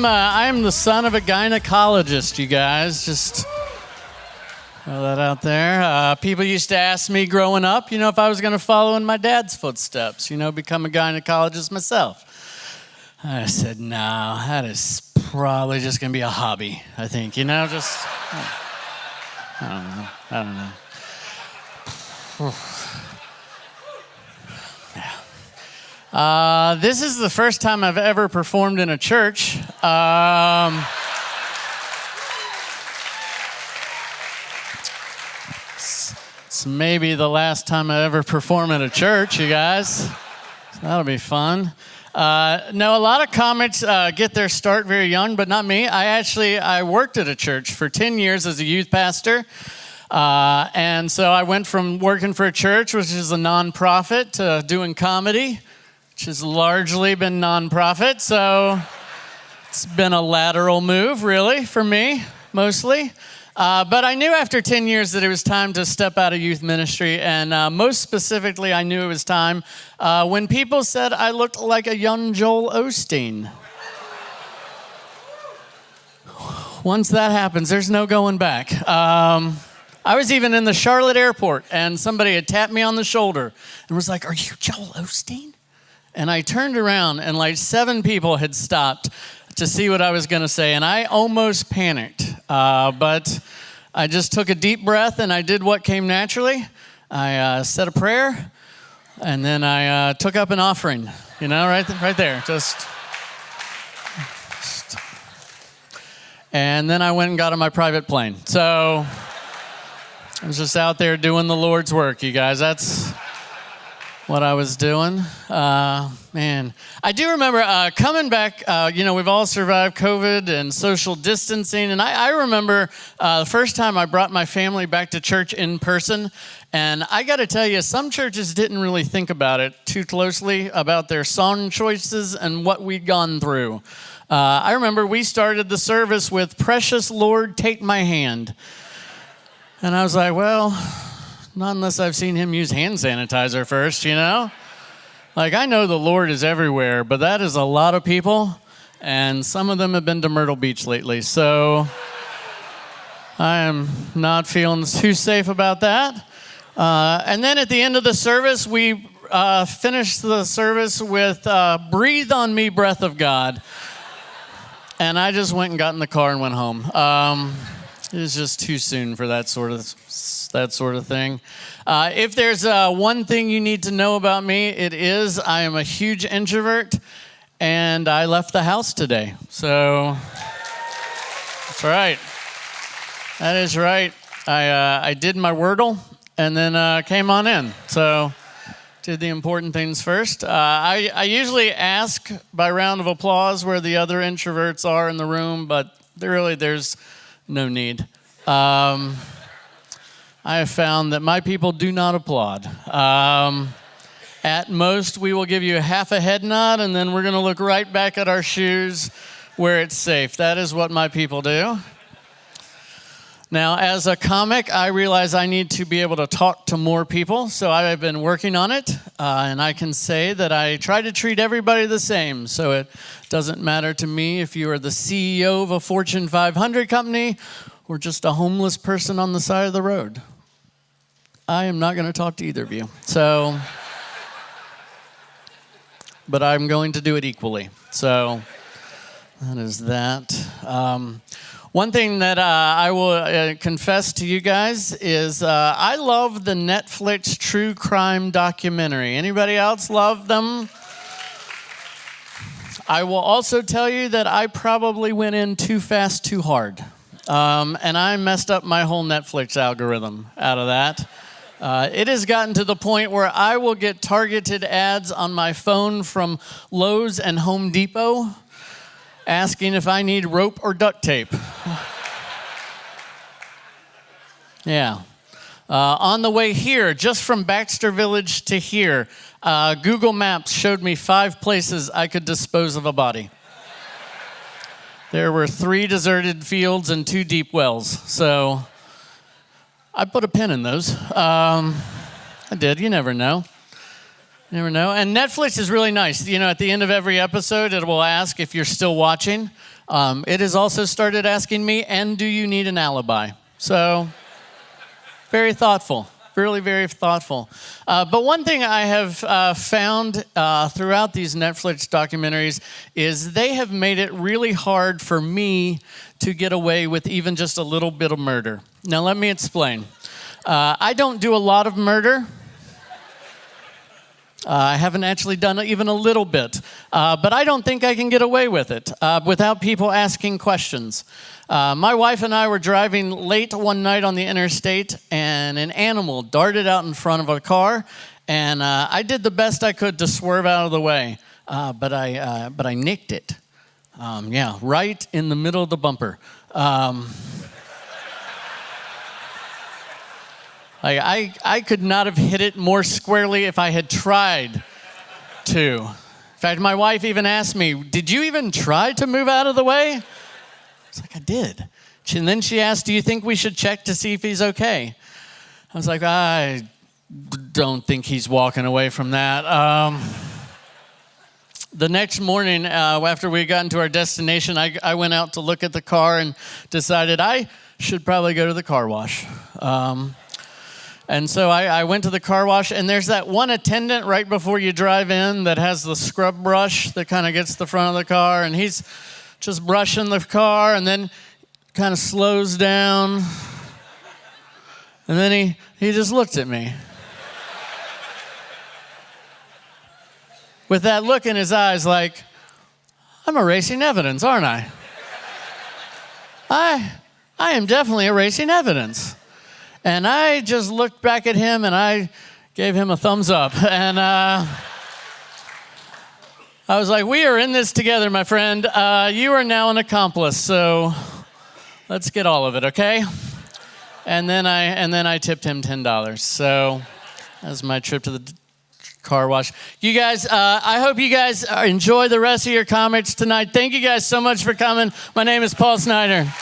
I am the son of a gynecologist, you guys. Just throw that out there. People used to ask me growing up, if I was going to follow in my dad's footsteps, become a gynecologist myself. I said, no, that is probably just going to be a hobby, I think. I don't know. This is the first time I've ever performed in a church. It's maybe the last time I ever perform in a church, you guys. So that'll be fun. No, a lot of comics get their start very young, but not me. I worked at a church for 10 years as a youth pastor. And so I went from working for a church, which is a nonprofit, to doing comedy, which has largely been nonprofit. So it's been a lateral move, really, for me, mostly. But I knew after 10 years that it was time to step out of youth ministry. And most specifically, I knew it was time when people said I looked like a young Joel Osteen. Once that happens, there's no going back. I was even in the Charlotte airport, and somebody had tapped me on the shoulder and was like, "Are you Joel Osteen?" And I turned around, and like 7 people had stopped to see what I was going to say, and I almost panicked. But I just took a deep breath, and I did what came naturally. I said a prayer, and then I took up an offering, right there. Just. And then I went and got on my private plane. So I was just out there doing the Lord's work, you guys. That's what I was doing. Man, I do remember coming back, we've all survived COVID and social distancing. And I remember the first time I brought my family back to church in person. And I got to tell you, some churches didn't really think about it too closely, about their song choices and what we'd gone through. I remember we started the service with "Precious Lord, Take My Hand." And I was like, well, not unless I've seen him use hand sanitizer first, Like, I know the Lord is everywhere, but that is a lot of people, and some of them have been to Myrtle Beach lately, so I am not feeling too safe about that. And then at the end of the service, we finished the service with "Breathe on Me, Breath of God." And I just went and got in the car and went home. It was just too soon for that sort of thing. If there's one thing you need to know about me, it is I am a huge introvert, and I left the house today. So that's right. That is right. I did my Wordle and then came on in. So did the important things first. I usually ask by round of applause where the other introverts are in the room, but there's no need. I have found that my people do not applaud. At most, we will give you half a head nod, and then we're going to look right back at our shoes where it's safe. That is what my people do. Now, as a comic, I realize I need to be able to talk to more people, so I have been working on it, and I can say that I try to treat everybody the same, so it doesn't matter to me if you are the CEO of a Fortune 500 company or just a homeless person on the side of the road. I am not going to talk to either of you, but I'm going to do it equally, so that is that. One thing that I will confess to you guys is I love the Netflix true crime documentary. Anybody else love them? I will also tell you that I probably went in too fast, too hard. And I messed up my whole Netflix algorithm out of that. It has gotten to the point where I will get targeted ads on my phone from Lowe's and Home Depot asking if I need rope or duct tape. Yeah. On the way here, just from Baxter Village to here, Google Maps showed me 5 places I could dispose of a body. There were 3 deserted fields and 2 deep wells. So I put a pin in those. I did. You never know. You never know. And Netflix is really nice. You know, at the end of every episode, it will ask if you're still watching. It has also started asking me, and do you need an alibi? So, very thoughtful. Really, very thoughtful. But one thing I have found throughout these Netflix documentaries is they have made it really hard for me to get away with even just a little bit of murder. Now, let me explain. I don't do a lot of murder. I haven't actually done even a little bit, but I don't think I can get away with it without people asking questions. My wife and I were driving late one night on the interstate, and an animal darted out in front of a car, and I did the best I could to swerve out of the way, but I nicked it. Right in the middle of the bumper. I could not have hit it more squarely if I had tried to. In fact, my wife even asked me, did you even try to move out of the way? I was like, I did. And then she asked, do you think we should check to see if he's okay? I was like, I don't think he's walking away from that. The next morning, after we got into our destination, I went out to look at the car and decided I should probably go to the car wash. And so I went to the car wash, and there's that one attendant right before you drive in that has the scrub brush that kind of gets the front of the car, and he's just brushing the car, and then kind of slows down, and then he just looked at me. With that look in his eyes like, I'm erasing evidence, aren't I? I am definitely erasing evidence. And I just looked back at him, and I gave him a thumbs up. And I was like, we are in this together, my friend. You are now an accomplice, so let's get all of it, okay? And then I tipped him $10. So that was my trip to the car wash. You guys, I hope you guys enjoy the rest of your comics tonight. Thank you guys so much for coming. My name is Paul Snyder.